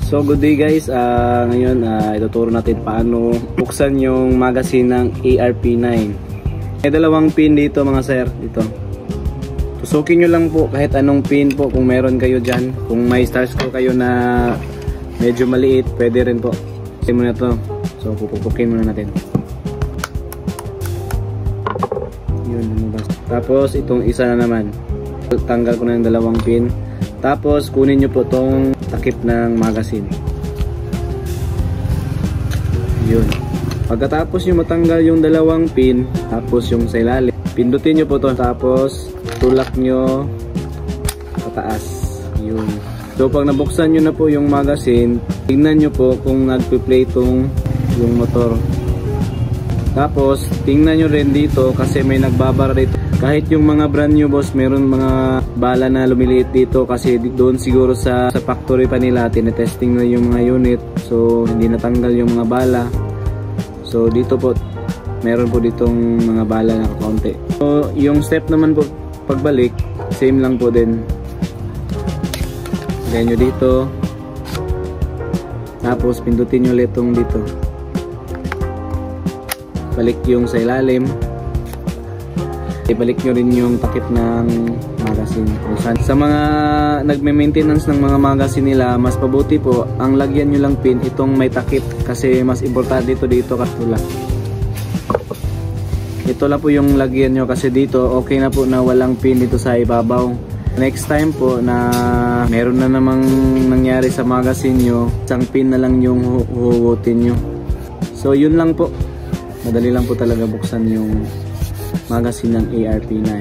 So good day guys, ngayon ituturo natin paano buksan yung magazine ng ARP9. May dalawang pin dito mga sir, dito. Tusukin nyo lang po kahit anong pin po kung meron kayo dyan. Kung may star screw kayo na medyo maliit, pwede rin po. Kasi muna to, so pupupukin muna natin. Yun, lumabas. Tapos itong isa na naman, tanggal ko na yung dalawang pin. Tapos kunin nyo po itong takip ng magazine. Yun. Pagkatapos nyo matanggal yung dalawang pin, tapos yung sa ilalim, pindutin nyo po ito. Tapos tulak nyo pataas. Yun. So pag nabuksan nyo na po yung magazine, tingnan nyo po kung nagpi-play yung motor. Tapos tingnan nyo rin dito kasi may nagbabara dito. Kahit yung mga brand new boss, meron mga bala na lumiliit dito kasi doon siguro sa factory pa nila tinetesting na yung mga unit, so hindi natanggal yung mga bala. So dito po meron po ditong mga bala na kaunti. So yung step naman po pagbalik, same lang po din. Lagyan nyo dito, tapos pindutin nyo ulit itong dito, balik yung sa ilalim, ibalik nyo rin yung takip ng magazine. Sa mga nagme-maintenance ng mga magazine nila, mas pabuti po ang lagyan nyo lang pin itong may takip kasi mas importante dito katulad. Ito lang po yung lagyan nyo kasi dito okay na po na walang pin dito sa ibabaw. Next time po na meron na namang nangyari sa magazine nyo, isang pin na lang yung huhugutin nyo. So yun lang po, madali lang po talaga buksan yung magazine ng ARP9.